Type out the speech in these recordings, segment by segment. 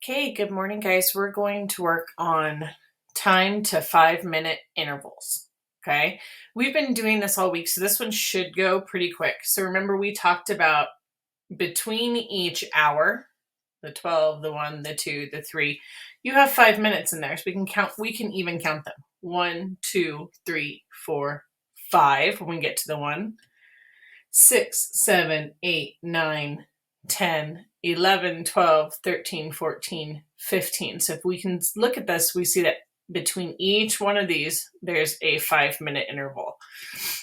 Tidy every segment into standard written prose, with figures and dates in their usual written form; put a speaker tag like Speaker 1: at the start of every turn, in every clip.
Speaker 1: Okay, good morning, guys. We're going to work on time to 5-minute intervals. Okay, we've been doing this all week, so this one should go pretty quick. So remember, we talked about between each hour, the 12, the 1, the 2, the 3, you have 5 minutes in there, so we can count. We can even count them 1, 2, 3, 4, 5 when we get to the 1, 6, 7, 8, 9, 10, 11, 12, 13, 14, 15. So if we can look at this, we see that between each one of these, there's a 5-minute interval.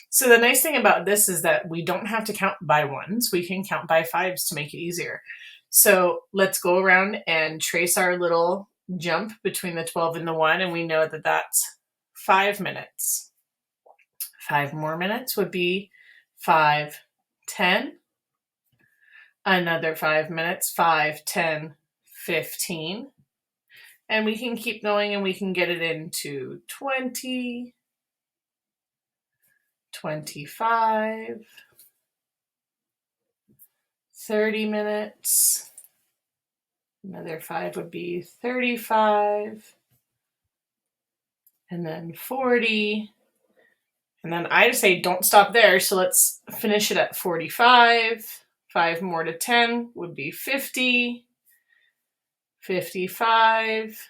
Speaker 1: So the nice thing about this is that we don't have to count by ones. We can count by fives to make it easier. So let's go around and trace our little jump between the 12 and the 1, and we know that that's 5 minutes. 5 more minutes would be 5, 10. Another 5 minutes, 5, 10, 15. And we can keep going and we can get it into 20, 25, 30 minutes. Another 5 would be 35. And then 40. And then I say don't stop there, so let's finish it at 45. 5 more to 10 would be 50, 55,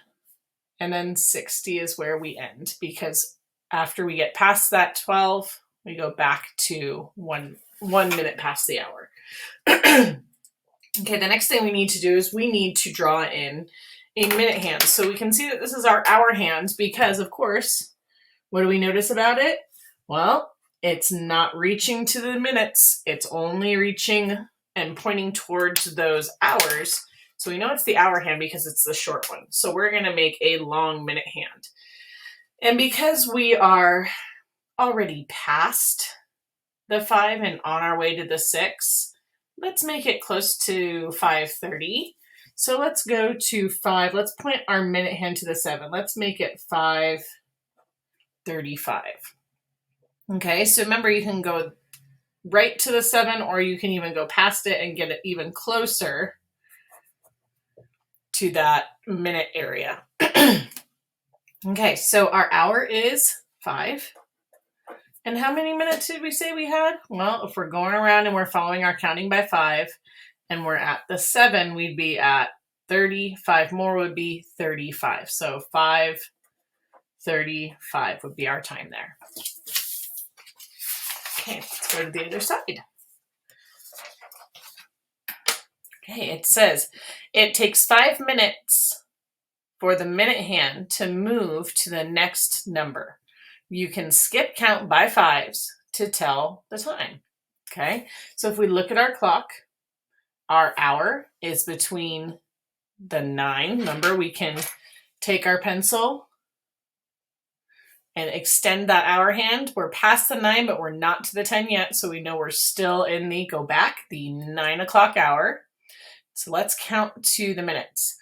Speaker 1: and then 60 is where we end, because after we get past that 12, we go back to one minute past the hour. Okay, the next thing we need to do is we need to draw in a minute hand. So we can see that this is our hour hand because, of course, what do we notice about it? Well, it's not reaching to the minutes. It's only reaching and pointing towards those hours. So we know it's the hour hand because it's the short one. So we're going to make a long minute hand. And because we are already past the 5 and on our way to the 6, let's make it close to 5:30. So let's go to 5. Let's point our minute hand to the 7. Let's make it 5:35. Okay, so remember, you can go right to the 7, or you can even go past it and get it even closer to that minute area. Okay, so our hour is 5. And how many minutes did we say we had? Well, if we're going around and we're following our counting by 5, and we're at the 7, we'd be at 30. 5 more would be 35. So 5:35 would be our time there. Okay, let's go to the other side. Okay, it says it takes 5 minutes for the minute hand to move to the next number. You can skip count by 5s to tell the time. Okay, so if we look at our clock, our hour is between the 9. Remember, we can take our pencil and extend that hour hand. We're past the 9, but we're not to the 10 yet, so we know we're still in the go back, the 9 o'clock hour. So let's count to the minutes.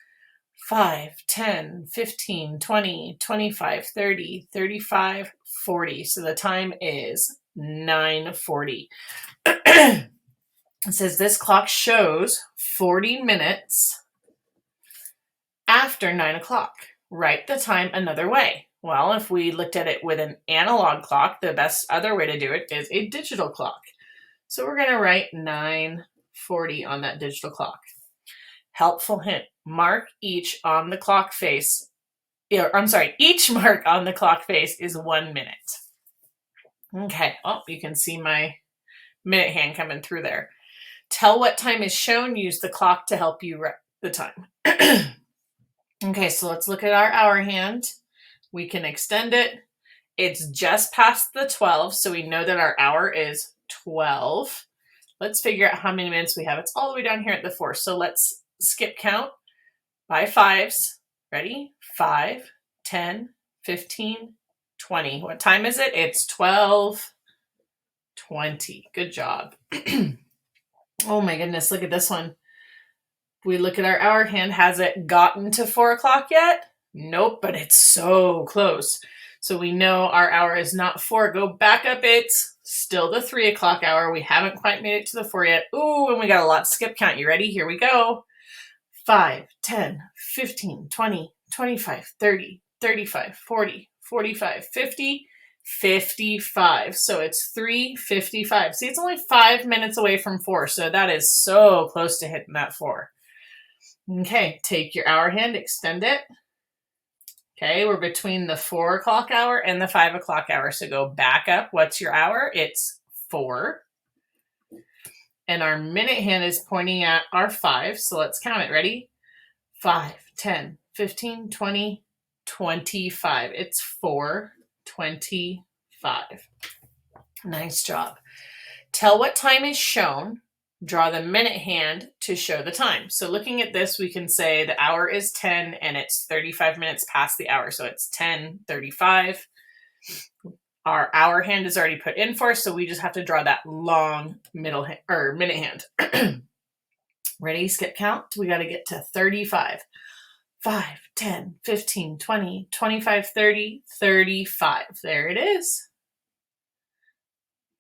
Speaker 1: 5, 10, 15, 20, 25, 30, 35, 40. So the time is 9:40. It says this clock shows 40 minutes after 9 o'clock. Write the time another way. Well, if we looked at it with an analog clock, the best other way to do it is a digital clock. So we're going to write 9:40 on that digital clock. Helpful hint, mark each on the clock face. Each mark on the clock face is 1 minute. Okay, oh, you can see my minute hand coming through there. Tell what time is shown. Use the clock to help you write the time. Okay, so let's look at our hour hand. We can extend it. It's just past the 12, so we know that our hour is 12. Let's figure out how many minutes we have. It's all the way down here at the 4, so let's skip count by 5s. Ready? 5, 10, 15, 20. What time is it? It's 12:20. Good job. Oh my goodness, look at this one. We look at our hour hand. Has it gotten to 4 o'clock yet? Nope, but it's so close. So we know our hour is not 4. Go back up. It's still the 3 o'clock hour. We haven't quite made it to the 4 yet. Ooh, and we got a lot. Skip count. You ready? Here we go. 5, 10, 15, 20, 25, 30, 35, 40, 45, 50, 55. So it's 3:55. See, it's only 5 minutes away from 4. So that is so close to hitting that 4. Okay, take your hour hand, extend it. Okay, we're between the 4 o'clock hour and the 5 o'clock hour. So go back up. What's your hour? It's 4. And our minute hand is pointing at our 5. So let's count it. Ready? 5, 10, 15, 20, 25. It's 4:25. Nice job. Tell what time is shown. Draw the minute hand to show the time. So looking at this, we can say the hour is 10 and it's 35 minutes past the hour. So it's 10:35. Our hour hand is already put in for us, so we just have to draw that long minute hand. Ready, skip count. We got to get to 35. 5, 10, 15, 20, 25, 30, 35. There it is.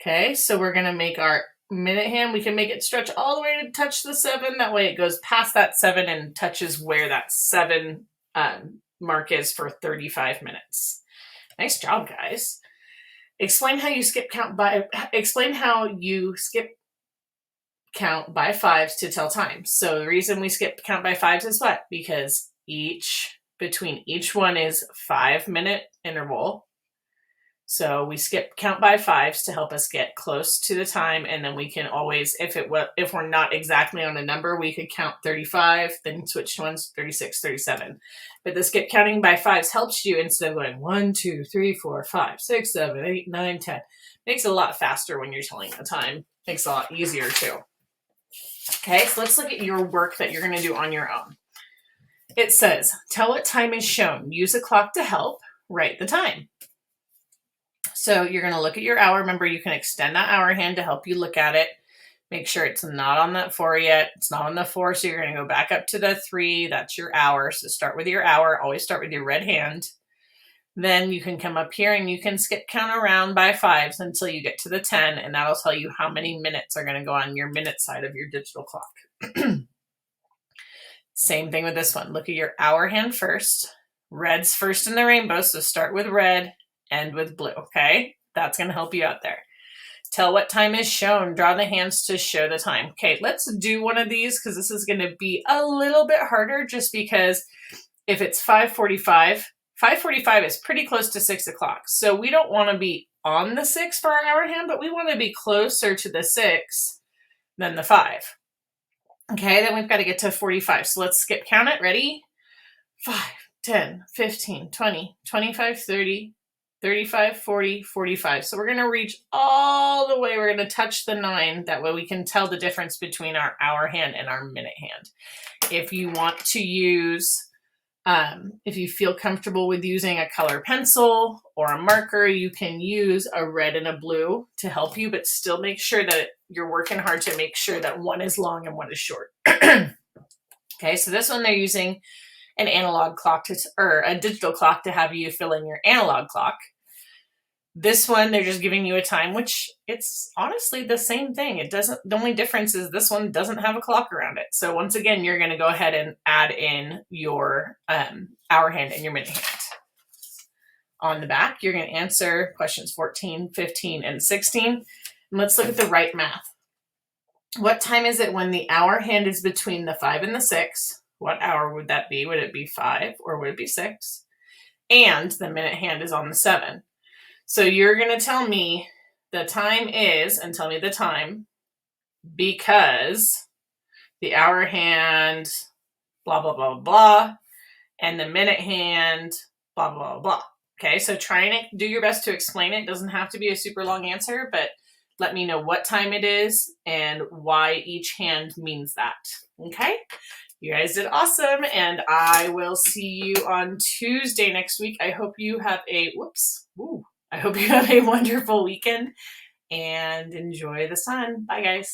Speaker 1: Okay, so we're going to make our minute hand. We can make it stretch all the way to touch the 7. That way it goes past that 7 and touches where that 7 mark is for 35 minutes. Nice job, guys. Explain how you skip count by fives to tell time. So the reason we skip count by fives is what? Because between each one is 5-minute interval. So we skip count by fives to help us get close to the time, and then we can always, if we're not exactly on a number, we could count 35, then switch to ones, 36, 37. But the skip counting by fives helps you instead of going 1, 2, 3, 4, 5, 6, 7, 8, 9, 10. Makes it a lot faster when you're telling the time. Makes it a lot easier too. Okay, so let's look at your work that you're going to do on your own. It says, tell what time is shown. Use a clock to help. Write the time. So you're going to look at your hour. Remember, you can extend that hour hand to help you look at it. Make sure it's not on that 4 yet. It's not on the 4, so you're going to go back up to the 3. That's your hour. So start with your hour. Always start with your red hand. Then you can come up here and you can skip count around by fives until you get to the 10, and that'll tell you how many minutes are going to go on your minute side of your digital clock. Same thing with this one. Look at your hour hand first. Red's first in the rainbow, so start with red, end with blue, okay? That's going to help you out there. Tell what time is shown. Draw the hands to show the time. Okay, let's do one of these because this is going to be a little bit harder just because if it's 5:45, 5:45 is pretty close to 6 o'clock. So we don't want to be on the 6 for our hour hand, but we want to be closer to the 6 than the 5. Okay, then we've got to get to 45. So let's skip count it. Ready? 5, 10, 15, 20, 25, 30, 35, 40, 45. So we're going to reach all the way. We're going to touch the 9. That way we can tell the difference between our hour hand and our minute hand. If you want to use, if you feel comfortable with using a color pencil or a marker, you can use a red and a blue to help you, but still make sure that you're working hard to make sure that one is long and one is short. Okay, so this one they're using an analog clock or a digital clock to have you fill in your analog clock. This one, they're just giving you a time, which it's honestly the same thing. The only difference is this one doesn't have a clock around it. So once again, you're going to go ahead and add in your hour hand and your minute hand. On the back, you're going to answer questions 14, 15, and 16. And let's look at the right math. What time is it when the hour hand is between the 5 and the 6? What hour would that be? Would it be 5 or would it be 6? And the minute hand is on the 7. So you're going to tell me the time is, and tell me the time, because the hour hand, blah, blah, blah, blah, and the minute hand, blah, blah, blah. Okay, so try and do your best to explain it. It doesn't have to be a super long answer, but let me know what time it is and why each hand means that. Okay? You guys did awesome, and I will see you on Tuesday next week. I hope you have a, I hope you have a wonderful weekend and enjoy the sun. Bye, guys.